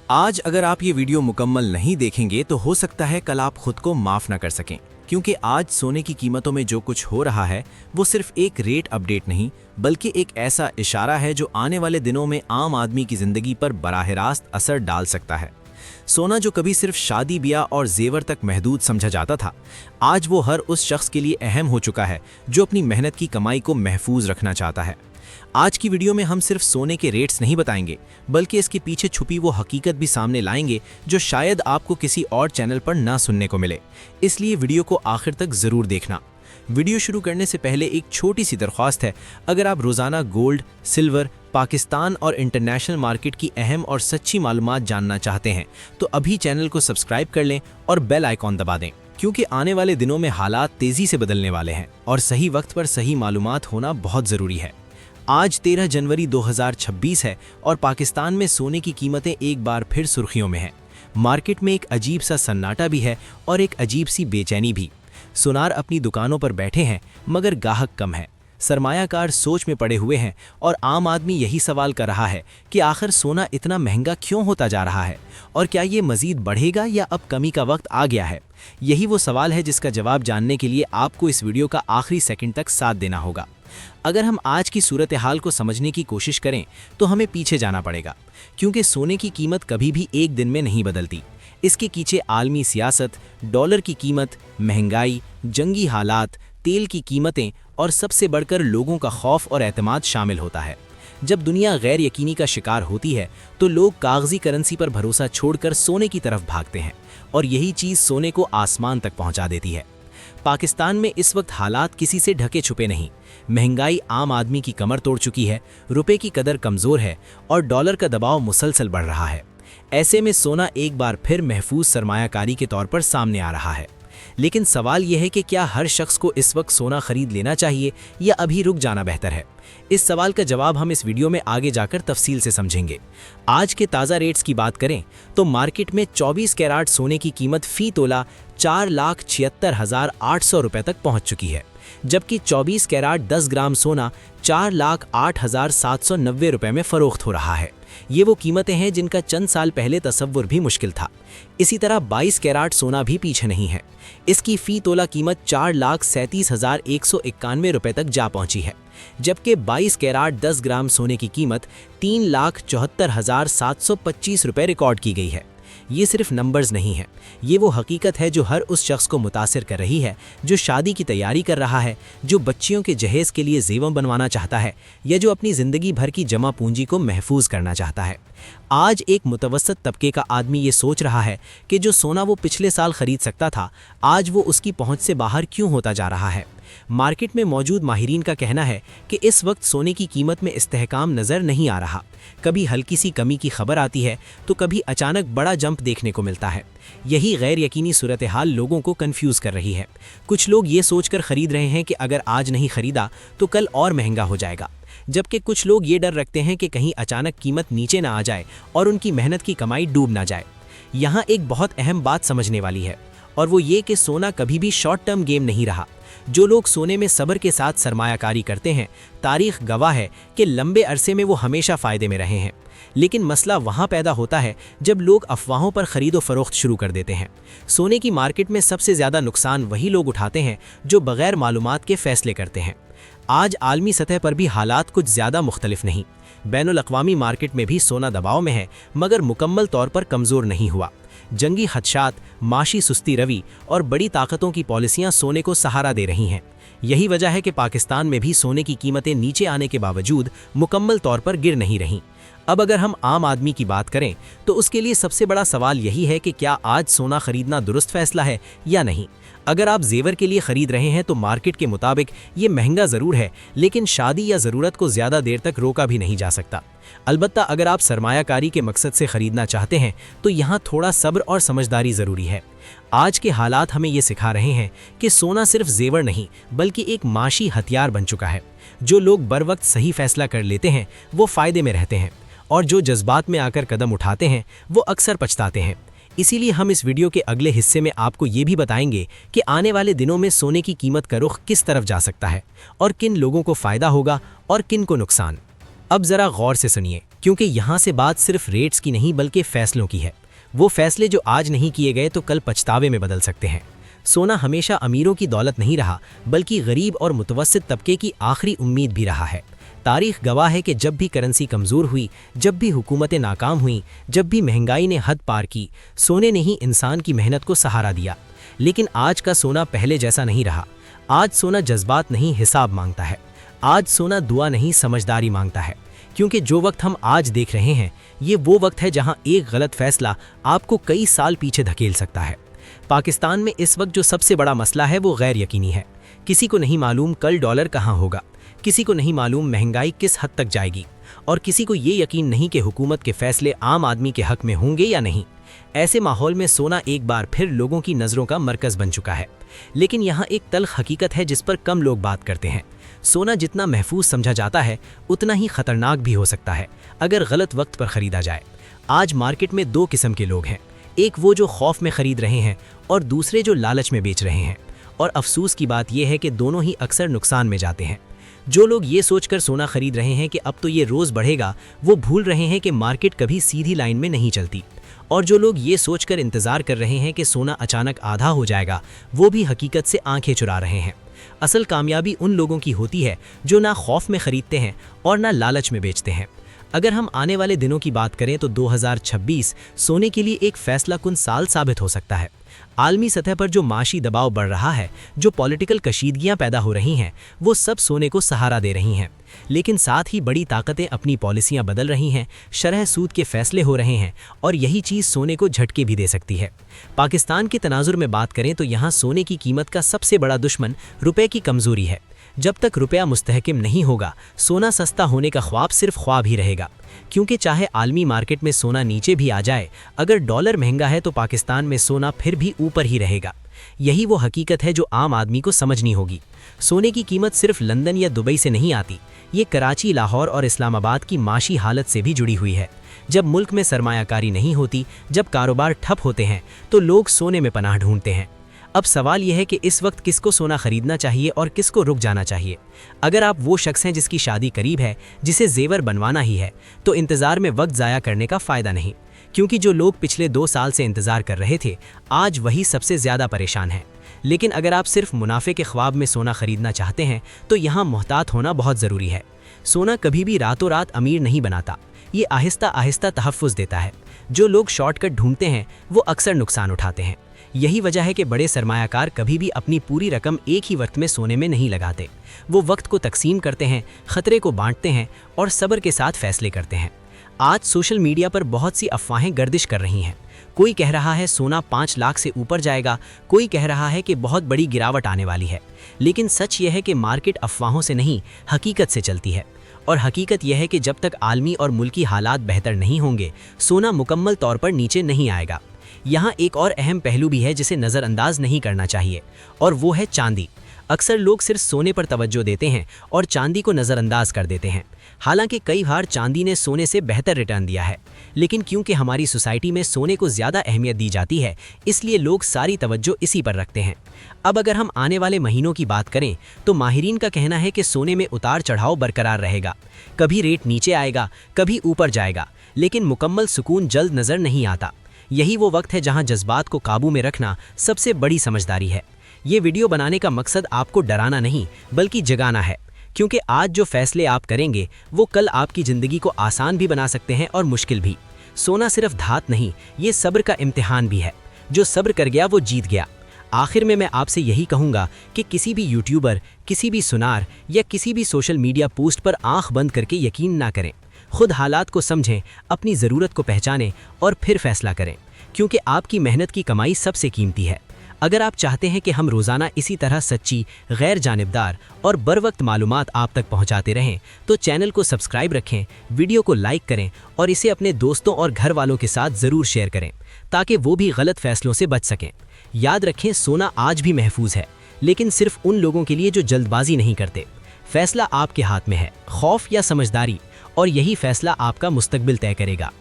आज अगर आप ये वीडियो मुकम्मल नहीं देखेंगे तो हो सकता है कल आप खुद को माफ ना कर सकें, क्योंकि आज सोने की कीमतों में जो कुछ हो रहा है वो सिर्फ एक रेट अपडेट नहीं बल्कि एक ऐसा इशारा है जो आने वाले दिनों में आम आदमी की जिंदगी पर बराह रास्त असर डाल सकता है। सोना जो कभी सिर्फ शादी ब्याह और जेवर तक महदूद समझा जाता था, आज वो हर उस शख्स के लिए अहम हो चुका है जो अपनी मेहनत की कमाई को महफूज रखना चाहता है। आज की वीडियो में हम सिर्फ सोने के रेट्स नहीं बताएंगे बल्कि इसके पीछे छुपी वो हकीकत भी सामने लाएंगे जो शायद आपको किसी और चैनल पर ना सुनने को मिले। इसलिए वीडियो को आखिर तक जरूर देखना। वीडियो शुरू करने से पहले एक छोटी सी दरख्वास्त है, अगर आप रोजाना गोल्ड, सिल्वर, पाकिस्तान और इंटरनेशनल मार्केट की अहम और सच्ची मालूमात जानना चाहते हैं तो अभी चैनल को सब्सक्राइब कर लें और बेल आइकॉन दबा दें, क्योंकि आने वाले दिनों में हालात तेजी से बदलने वाले हैं और सही वक्त पर सही मालूमात होना बहुत ज़रूरी है। आज 13 जनवरी 2026 है और पाकिस्तान में सोने की कीमतें एक बार फिर सुर्खियों में हैं। मार्केट में एक अजीब सा सन्नाटा भी है और एक अजीब सी बेचैनी भी। सुनार अपनी दुकानों पर बैठे हैं मगर गाहक कम है, सरमायाकार सोच में पड़े हुए हैं और आम आदमी यही सवाल कर रहा है कि आखिर सोना इतना महंगा क्यों होता जा रहा है और क्या ये मजीद बढ़ेगा या अब कमी का वक्त आ गया है। यही वो सवाल है जिसका जवाब जानने के लिए आपको इस वीडियो का आखिरी सेकंड तक साथ देना होगा। अगर हम आज की सूरत हाल को समझने की कोशिश करें तो हमें पीछे जाना पड़ेगा, क्योंकि सोने की कीमत कभी भी एक दिन में नहीं बदलती। इसके पीछे आलमी सियासत, डॉलर की कीमत, महंगाई, जंगी हालात, तेल की कीमतें और सबसे बढ़कर लोगों का खौफ और एतमाद शामिल होता है। जब दुनिया गैर यकीनी का शिकार होती है तो लोग कागजी करेंसी पर भरोसा छोड़कर सोने की तरफ भागते हैं और यही चीज़ सोने को आसमान तक पहुंचा देती है। पाकिस्तान में इस वक्त हालात किसी से ढके छुपे नहीं। महंगाई आम आदमी की कमर तोड़ चुकी है, रुपए की कदर कमज़ोर है और डॉलर का दबाव मुसलसल बढ़ रहा है। ऐसे में सोना एक बार फिर महफूज सरमायाकारी के तौर पर सामने आ रहा है। लेकिन सवाल यह है कि क्या हर शख्स को इस वक्त सोना खरीद लेना चाहिए या अभी रुक जाना बेहतर है। इस सवाल का जवाब हम इस वीडियो में आगे जाकर तफसील से समझेंगे। आज के ताज़ा रेट्स की बात करें तो मार्केट में 24 कैराट सोने की कीमत फ़ी तोला 4,76,800 रुपये तक पहुंच चुकी है, जबकि 24 कैराट 10 ग्राम सोना 4,08,790 रुपये में फ़रोख्त हो रहा है। ये वो कीमतें हैं जिनका चंद साल पहले तसव्वुर भी मुश्किल था। इसी तरह 22 कैराट सोना भी पीछे नहीं है। इसकी फ़ी तोला कीमत 4,37,191 रुपये तक जा पहुंची है, जबकि 22 कैराट 10 ग्राम सोने की कीमत 3,74,725 रुपये रिकॉर्ड की गई है। ये सिर्फ नंबर्स नहीं हैं, ये वो हकीकत है जो हर उस शख्स को मुतासिर कर रही है जो शादी की तैयारी कर रहा है, जो बच्चियों के जहेज़ के लिए ज़ेवर बनवाना चाहता है या जो अपनी ज़िंदगी भर की जमा पूंजी को महफूज करना चाहता है। आज एक मुतवस्सत तबके का आदमी ये सोच रहा है कि जो सोना वो पिछले साल खरीद सकता था, आज वो उसकी पहुंच से बाहर क्यों होता जा रहा है। मार्केट में मौजूद माहिरीन का कहना है कि इस वक्त सोने की कीमत में इस्तेहकाम नज़र नहीं आ रहा। कभी हल्की सी कमी की खबर आती है तो कभी अचानक बड़ा जंप देखने को मिलता है। यही गैर यकीनी सूरत हाल लोगों को कंफ्यूज कर रही है। कुछ लोग ये सोचकर खरीद रहे हैं कि अगर आज नहीं खरीदा तो कल और महंगा हो जाएगा, जबकि कुछ लोग ये डर रखते हैं कि कहीं अचानक कीमत नीचे ना आ जाए और उनकी मेहनत की कमाई डूब ना जाए। यहाँ एक बहुत अहम बात समझने वाली है और वो ये कि सोना कभी भी शॉर्ट टर्म गेम नहीं रहा। जो लोग सोने में सब्र के साथ सरमायाकारी करते हैं, तारीख गवाह है कि लंबे अरसे में वो हमेशा फ़ायदे में रहे हैं। लेकिन मसला वहाँ पैदा होता है जब लोग अफवाहों पर ख़रीदो फ़रोख्त शुरू कर देते हैं। सोने की मार्केट में सबसे ज़्यादा नुकसान वही लोग उठाते हैं जो बग़ैर मालूमात के फ़ैसले करते हैं। आज आलमी सतह पर भी हालात कुछ ज़्यादा मुख्तलिफ नहीं। बैनुल अक़वामी मार्केट में भी सोना दबाव में है मगर मुकम्मल तौर पर कमज़ोर नहीं हुआ। जंगी खदशात, माशी सुस्ती रवि और बड़ी ताकतों की पॉलिसियां सोने को सहारा दे रही हैं। यही वजह है कि पाकिस्तान में भी सोने की कीमतें नीचे आने के बावजूद मुकम्मल तौर पर गिर नहीं रहीं। अब अगर हम आम आदमी की बात करें तो उसके लिए सबसे बड़ा सवाल यही है कि क्या आज सोना खरीदना दुरुस्त फैसला है या नहीं। अगर आप जेवर के लिए ख़रीद रहे हैं तो मार्केट के मुताबिक ये महंगा ज़रूर है, लेकिन शादी या ज़रूरत को ज़्यादा देर तक रोका भी नहीं जा सकता। अलबत्ता अगर आप सरमायाकारी के मकसद से ख़रीदना चाहते हैं तो यहाँ थोड़ा सब्र और समझदारी ज़रूरी है। आज के हालात हमें ये सिखा रहे हैं कि सोना सिर्फ जेवर नहीं बल्कि एक माशी हथियार बन चुका है। जो लोग बर वक्त सही फैसला कर लेते हैं वो फ़ायदे में रहते हैं और जो जज्बात में आकर कदम उठाते हैं वो अक्सर पछताते हैं। इसीलिए हम इस वीडियो के अगले हिस्से में आपको ये भी बताएंगे कि आने वाले दिनों में सोने की कीमत का रुख किस तरफ जा सकता है और किन लोगों को फ़ायदा होगा और किन को नुकसान। अब जरा गौर से सुनिए, क्योंकि यहाँ से बात सिर्फ रेट्स की नहीं बल्कि फैसलों की है। वो फैसले जो आज नहीं किए गए तो कल पछतावे में बदल सकते हैं। सोना हमेशा अमीरों की दौलत नहीं रहा, बल्कि गरीब और मुतवस्सित तबके की आखिरी उम्मीद भी रहा है। तारीख गवाह है कि जब भी करेंसी कमज़ोर हुई, जब भी हुकूमतें नाकाम हुईं, जब भी महंगाई ने हद पार की, सोने ने ही इंसान की मेहनत को सहारा दिया। लेकिन आज का सोना पहले जैसा नहीं रहा। आज सोना जज्बात नहीं, हिसाब मांगता है। आज सोना दुआ नहीं, समझदारी मांगता है। क्योंकि जो वक्त हम आज देख रहे हैं, ये वो वक्त है जहां एक गलत फैसला आपको कई साल पीछे धकेल सकता है। पाकिस्तान में इस वक्त जो सबसे बड़ा मसला है वो गैर यकीनी है। किसी को नहीं मालूम कल डॉलर कहां होगा, किसी को नहीं मालूम महंगाई किस हद तक जाएगी, और किसी को ये यकीन नहीं कि हुकूमत के फैसले आम आदमी के हक में होंगे या नहीं। ऐसे माहौल में सोना एक बार फिर लोगों की नज़रों का मरकज़ बन चुका है। लेकिन यहाँ एक तल्ख हकीकत है जिस पर कम लोग बात करते हैं। सोना जितना महफूज समझा जाता है, उतना ही खतरनाक भी हो सकता है अगर गलत वक्त पर खरीदा जाए। आज मार्केट में दो किस्म के लोग हैं, एक वो जो खौफ में खरीद रहे हैं और दूसरे जो लालच में बेच रहे हैं। और अफसोस की बात यह है कि दोनों ही अक्सर नुकसान में जाते हैं। जो लोग ये सोचकर सोना खरीद रहे हैं कि अब तो ये रोज़ बढ़ेगा, वो भूल रहे हैं कि मार्केट कभी सीधी लाइन में नहीं चलती। और जो लोग ये सोचकर इंतज़ार कर रहे हैं कि सोना अचानक आधा हो जाएगा, वो भी हकीकत से आंखें चुरा रहे हैं। असल कामयाबी उन लोगों की होती है जो ना खौफ में खरीदते हैं और ना लालच में बेचते हैं। अगर हम आने वाले दिनों की बात करें तो 2026 सोने के लिए एक फैसला कुन साल साबित हो सकता है। आलमी सतह पर जो माशी दबाव बढ़ रहा है, जो पॉलिटिकल कशीदगियां पैदा हो रही हैं, वो सब सोने को सहारा दे रही हैं। लेकिन साथ ही बड़ी ताकतें अपनी पॉलिसियां बदल रही हैं, शरह सूद के फैसले हो रहे हैं, और यही चीज़ सोने को झटके भी दे सकती है। पाकिस्तान के तनाजुर में बात करें तो यहाँ सोने की कीमत का सबसे बड़ा दुश्मन रुपए की कमज़ोरी है। जब तक रुपया मुस्तहकिम नहीं होगा, सोना सस्ता होने का ख्वाब सिर्फ ख्वाब ही रहेगा। क्योंकि चाहे आलमी मार्केट में सोना नीचे भी आ जाए, अगर डॉलर महंगा है तो पाकिस्तान में सोना फिर भी ऊपर ही रहेगा। यही वो हकीकत है जो आम आदमी को समझनी होगी। सोने की कीमत सिर्फ लंदन या दुबई से नहीं आती, ये कराची, लाहौर और इस्लामाबाद की माशी हालत से भी जुड़ी हुई है। जब मुल्क में सरमायाकारी नहीं होती, जब कारोबार ठप होते हैं, तो लोग सोने में पनाह ढूंढते हैं। अब सवाल यह है कि इस वक्त किसको सोना खरीदना चाहिए और किसको रुक जाना चाहिए। अगर आप वो शख्स हैं जिसकी शादी करीब है, जिसे जेवर बनवाना ही है, तो इंतज़ार में वक्त ज़ाया करने का फ़ायदा नहीं। क्योंकि जो लोग पिछले 2 साल से इंतज़ार कर रहे थे, आज वही सबसे ज़्यादा परेशान हैं। लेकिन अगर आप सिर्फ मुनाफे के ख्वाब में सोना खरीदना चाहते हैं, तो यहाँ मोहतात होना बहुत ज़रूरी है। सोना कभी भी रातों रात अमीर नहीं बनाता, ये आहिस्ता आहिस्ता तहफ़्फ़ुज़ देता है। जो लोग शॉर्टकट ढूंढते हैं, वो अक्सर नुकसान उठाते हैं। यही वजह है कि बड़े सरमायाकार कभी भी अपनी पूरी रकम एक ही वक्त में सोने में नहीं लगाते। वो वक्त को तकसीम करते हैं, ख़तरे को बांटते हैं और सब्र के साथ फैसले करते हैं। आज सोशल मीडिया पर बहुत सी अफवाहें गर्दिश कर रही हैं। कोई कह रहा है सोना 5 लाख से ऊपर जाएगा, कोई कह रहा है कि बहुत बड़ी गिरावट आने वाली है। लेकिन सच यह है कि मार्केट अफवाहों से नहीं, हकीकत से चलती है। और हकीकत यह है कि जब तक आलमी और मुल्की हालात बेहतर नहीं होंगे, सोना मुकम्मल तौर पर नीचे नहीं आएगा। यहाँ एक और अहम पहलू भी है जिसे नज़रअंदाज नहीं करना चाहिए, और वो है चांदी। अक्सर लोग सिर्फ सोने पर तवज्जो देते हैं और चांदी को नज़रअंदाज कर देते हैं। हालांकि कई बार चांदी ने सोने से बेहतर रिटर्न दिया है, लेकिन क्योंकि हमारी सोसाइटी में सोने को ज़्यादा अहमियत दी जाती है, इसलिए लोग सारी तवज्जो इसी पर रखते हैं। अब अगर हम आने वाले महीनों की बात करें तो माहिरीन का कहना है कि सोने में उतार चढ़ाव बरकरार रहेगा। कभी रेट नीचे आएगा, कभी ऊपर जाएगा, लेकिन मुकम्मल सुकून जल्द नज़र नहीं आता। यही वो वक्त है जहां जज्बात को काबू में रखना सबसे बड़ी समझदारी है। ये वीडियो बनाने का मकसद आपको डराना नहीं, बल्कि जगाना है। क्योंकि आज जो फैसले आप करेंगे, वो कल आपकी ज़िंदगी को आसान भी बना सकते हैं और मुश्किल भी। सोना सिर्फ धात नहीं, ये सब्र का इम्तिहान भी है। जो सब्र कर गया वो जीत गया। आखिर में मैं आपसे यही कहूँगा कि किसी भी यूट्यूबर, किसी भी सुनार या किसी भी सोशल मीडिया पोस्ट पर आंख बंद करके यकीन ना करें। खुद हालात को समझें, अपनी ज़रूरत को पहचानें और फिर फैसला करें। क्योंकि आपकी मेहनत की कमाई सबसे कीमती है। अगर आप चाहते हैं कि हम रोज़ाना इसी तरह सच्ची, गैर जानिबदार और बर वक्त मालूमात आप तक पहुंचाते रहें, तो चैनल को सब्सक्राइब रखें, वीडियो को लाइक करें और इसे अपने दोस्तों और घर वालों के साथ ज़रूर शेयर करें, ताकि वो भी गलत फैसलों से बच सकें। याद रखें, सोना आज भी महफूज है, लेकिन सिर्फ उन लोगों के लिए जो जल्दबाजी नहीं करते। फैसला आपके हाथ में है, खौफ या समझदारी, और यही फैसला आपका मुस्तकबिल तय करेगा।